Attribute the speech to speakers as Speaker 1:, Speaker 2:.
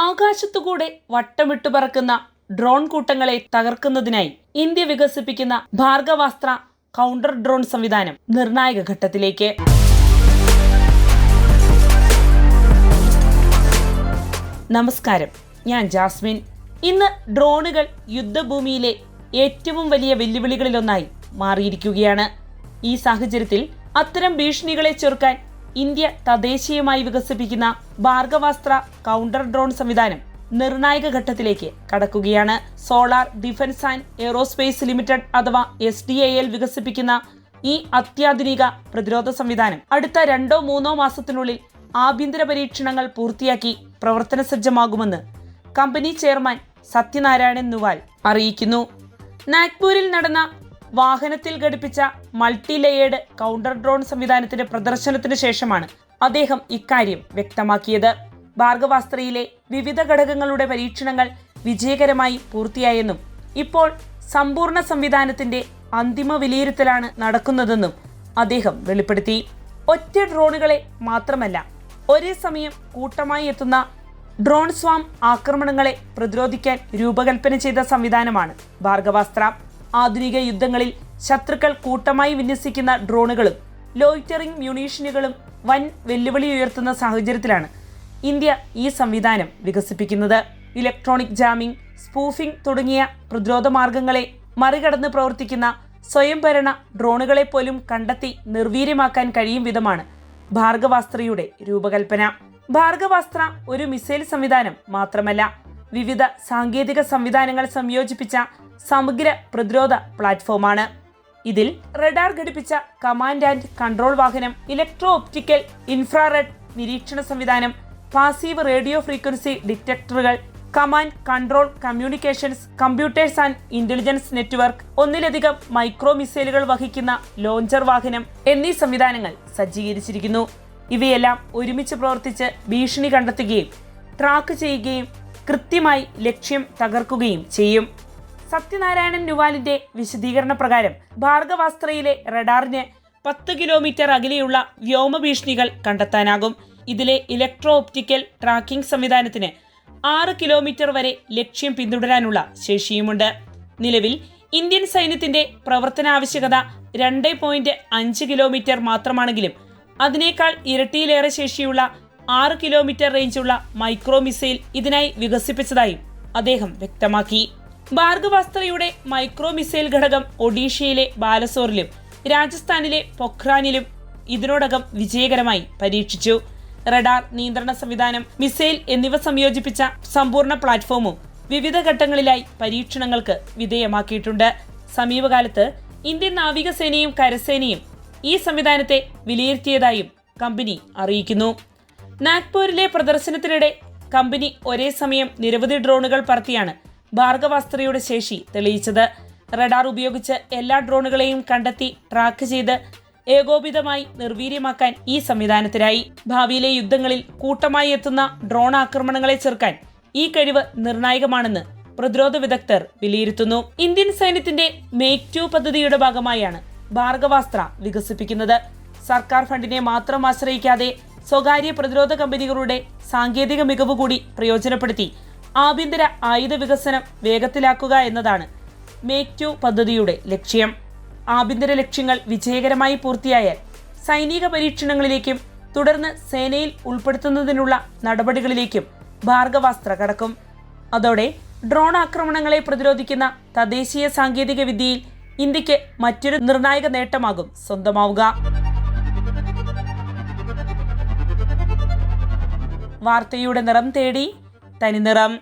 Speaker 1: ആകാശത്തുകൂടെ വട്ടമിട്ടു പറക്കുന്ന drone കൂട്ടങ്ങളെ തകർക്കുന്നതിനായി India വികസിപ്പിക്കുന്ന Bhargavastra counter drone സംവിധാനം നിർണായക ഘട്ടത്തിലേക്ക്. നമസ്കാരം, ഞാൻ ജാസ്മിൻ. ഇന്ന് ഡ്രോണുകൾ യുദ്ധഭൂമിയിലെ ഏറ്റവും വലിയ വെല്ലുവിളികളിലൊന്നായി മാറിയിരിക്കുകയാണ്. ഈ സാഹചര്യത്തിൽ അത്തരം ഭീഷണികളെ ചെറുക്കാൻ ഇന്ത്യ തദ്ദേശീയമായി വികസിപ്പിക്കുന്ന ഭാർഗവാസ്ത്ര കൗണ്ടർ ഡ്രോൺ സംവിധാനം നിർണായക ഘട്ടത്തിലേക്ക് കടക്കുകയാണ്. Solar defence and aerospace limited അഥവാ SDAL വികസിപ്പിക്കുന്ന ഈ അത്യാധുനിക പ്രതിരോധ സംവിധാനം അടുത്ത 2-3 മാസത്തിനുള്ളിൽ ആഭ്യന്തര പരീക്ഷണങ്ങൾ പൂർത്തിയാക്കി പ്രവർത്തന സജ്ജമാകുമെന്ന് കമ്പനി ചെയർമാൻ സത്യനാരായണൻ നുവാൽ അറിയിക്കുന്നു. നാഗ്പൂരിൽ നടന്ന വാഹനത്തിൽ ഘടിപ്പിച്ച മൾട്ടി ലെയേർഡ് കൗണ്ടർ ഡ്രോൺ സംവിധാനത്തിന്റെ പ്രദർശനത്തിന് ശേഷമാണ് അദ്ദേഹം ഇക്കാര്യം വ്യക്തമാക്കിയത്. ഭാർഗവാസ്ത്രയിലെ വിവിധ ഘടകങ്ങളുടെ പരീക്ഷണങ്ങൾ വിജയകരമായി പൂർത്തിയായെന്നും ഇപ്പോൾ സമ്പൂർണ്ണ സംവിധാനത്തിന്റെ അന്തിമ വിലയിരുത്തലാണ് നടക്കുന്നതെന്നും അദ്ദേഹം വെളിപ്പെടുത്തി. ഒറ്റ ഡ്രോണുകളെ മാത്രമല്ല, ഒരേ സമയം കൂട്ടമായി എത്തുന്ന ഡ്രോൺ സ്വാം ആക്രമണങ്ങളെ പ്രതിരോധിക്കാൻ രൂപകൽപ്പന ചെയ്ത സംവിധാനമാണ് ഭാർഗവാസ്ത്ര. ആധുനിക യുദ്ധങ്ങളിൽ ശത്രുക്കൾ കൂട്ടമായി വിന്യസിക്കുന്ന ഡ്രോണുകളും ലോയിറ്ററിംഗ് മ്യൂണീഷനുകളും വൻ വെല്ലുവിളി ഉയർത്തുന്ന സാഹചര്യത്തിലാണ് ഇന്ത്യ ഈ സംവിധാനം വികസിപ്പിക്കുന്നത്. ഇലക്ട്രോണിക് ജാമിംഗ്, സ്പൂഫിംഗ് തുടങ്ങിയ പ്രതിരോധ മാർഗങ്ങളെ മറികടന്ന് പ്രവർത്തിക്കുന്ന സ്വയംഭരണ ഡ്രോണുകളെ പോലും കണ്ടെത്തി നിർവീര്യമാക്കാൻ കഴിയും വിധമാണ് ഭാർഗവാസ്ത്രയുടെ രൂപകൽപ്പന. ഭാർഗവാസ്ത്ര ഒരു മിസൈൽ സംവിധാനം മാത്രമല്ല, വിവിധ സാങ്കേതിക സംവിധാനങ്ങൾ സംയോജിപ്പിച്ച സമഗ്ര പ്രതിരോധ പ്ലാറ്റ്ഫോമാണ്. ഇതിൽ റഡാർ ഘടിപ്പിച്ച കമാൻഡ് ആൻഡ് കൺട്രോൾ വാഹനം, ഇലക്ട്രോ ഒപ്റ്റിക്കൽ ഇൻഫ്രാറെഡ് നിരീക്ഷണ സംവിധാനം, പാസീവ് റേഡിയോ ഫ്രീക്വൻസി ഡിറ്റക്ടറുകൾ, command control communications, computers and intelligence network, ഒന്നിലധികം മൈക്രോ മിസൈലുകൾ വഹിക്കുന്ന ലോഞ്ചർ വാഹനം എന്നീ സംവിധാനങ്ങൾ സജ്ജീകരിച്ചിരിക്കുന്നു. ഇവയെല്ലാം ഒരുമിച്ച് പ്രവർത്തിച്ച് ഭീഷണി കണ്ടെത്തുകയും ട്രാക്ക് ചെയ്യുകയും കൃത്യമായി ലക്ഷ്യം തകർക്കുകയും ചെയ്യും. സത്യനാരായണൻ നുവാലിന്റെ വിശദീകരണ പ്രകാരം ഭാർഗവാസ്ത്രയിലെ റഡാറിന് 10 കിലോമീറ്റർ അകലെയുള്ള വ്യോമ ഭീഷണികൾ കണ്ടെത്താനാകും. ഇതിലെ ഇലക്ട്രോ ഒപ്റ്റിക്കൽ ട്രാക്കിംഗ് സംവിധാനത്തിന് 6 കിലോമീറ്റർ വരെ ലക്ഷ്യം പിന്തുടരാനുള്ള ശേഷിയുമുണ്ട്. നിലവിൽ ഇന്ത്യൻ സൈന്യത്തിന്റെ പ്രവർത്തന ആവശ്യകത 2.5 കിലോമീറ്റർ മാത്രമാണെങ്കിലും അതിനേക്കാൾ ഇരട്ടിയിലേറെ ശേഷിയുള്ള 6 കിലോമീറ്റർ റേഞ്ചുള്ള മൈക്രോ മിസൈൽ ഇതിനായി വികസിപ്പിച്ചതായും അദ്ദേഹം വ്യക്തമാക്കി. ഭാർഗവാസ്ത്രയുടെ മൈക്രോ മിസൈൽ ഘടകം ഒഡീഷയിലെ ബാലസോറിലും രാജസ്ഥാനിലെ പൊഖ്രാനിലും ഇതിനോടകം വിജയകരമായി പരീക്ഷിച്ചു. റഡാർ, നിയന്ത്രണ സംവിധാനം, മിസൈൽ എന്നിവ സംയോജിപ്പിച്ച സമ്പൂർണ്ണ പ്ലാറ്റ്ഫോമും വിവിധ ഘട്ടങ്ങളിലായി പരീക്ഷണങ്ങൾക്ക് വിധേയമാക്കിയിട്ടുണ്ട്. സമീപകാലത്ത് ഇന്ത്യൻ നാവികസേനയും കരസേനയും ഈ സംവിധാനത്തെ വിലയിരുത്തിയതായും കമ്പനി അറിയിക്കുന്നു. നാഗ്പൂരിലെ പ്രദർശനത്തിനിടെ കമ്പനി ഒരേ സമയം നിരവധി ഡ്രോണുകൾ പറത്തിയാണ് ഭാർഗവാസ്ത്രയുടെ ശേഷി തെളിയിച്ചത്. റഡാർ ഉപയോഗിച്ച് എല്ലാ ഡ്രോണുകളെയും കണ്ടെത്തി ട്രാക്ക് ചെയ്ത് ഏകോപിതമായി നിർവീര്യമാക്കാൻ ഈ സംവിധാനത്തിനായി. ഭാവിയിലെ യുദ്ധങ്ങളിൽ കൂട്ടമായി എത്തുന്ന ഡ്രോൺ ആക്രമണങ്ങളെ ചെറുക്കാൻ ഈ കഴിവ് നിർണായകമാണെന്ന് പ്രതിരോധ വിദഗ്ധർ വിലയിരുത്തുന്നു. ഇന്ത്യൻ സൈന്യത്തിന്റെ മേക്ക് 2 പദ്ധതിയുടെ ഭാഗമായാണ് ഭാർഗവാസ്ത്ര വികസിപ്പിക്കുന്നത്. സർക്കാർ ഫണ്ടിനെ മാത്രം ആശ്രയിക്കാതെ സ്വകാര്യ പ്രതിരോധ കമ്പനികളുടെ സാങ്കേതിക മികവ് കൂടി പ്രയോജനപ്പെടുത്തി ആഭ്യന്തര ആയുധ വികസനം വേഗത്തിലാക്കുക എന്നതാണ് മേക്ക് 2 പദ്ധതിയുടെ ലക്ഷ്യം. ആഭ്യന്തര ലക്ഷ്യങ്ങൾ വിജയകരമായി പൂർത്തിയായാൽ സൈനിക പരീക്ഷണങ്ങളിലേക്കും തുടർന്ന് സേനയിൽ ഉൾപ്പെടുത്തുന്നതിനുള്ള നടപടികളിലേക്കും ഭാർഗവാസ്ത്ര കടക്കും. അതോടെ ഡ്രോൺ ആക്രമണങ്ങളെ പ്രതിരോധിക്കുന്ന തദ്ദേശീയ സാങ്കേതിക വിദ്യയിൽ ഇന്ത്യക്ക് മറ്റൊരു നിർണായക നേട്ടമാകും സ്വന്തമാവുക. വാർത്തയുടെ നിറം തേടി തനിനിറം.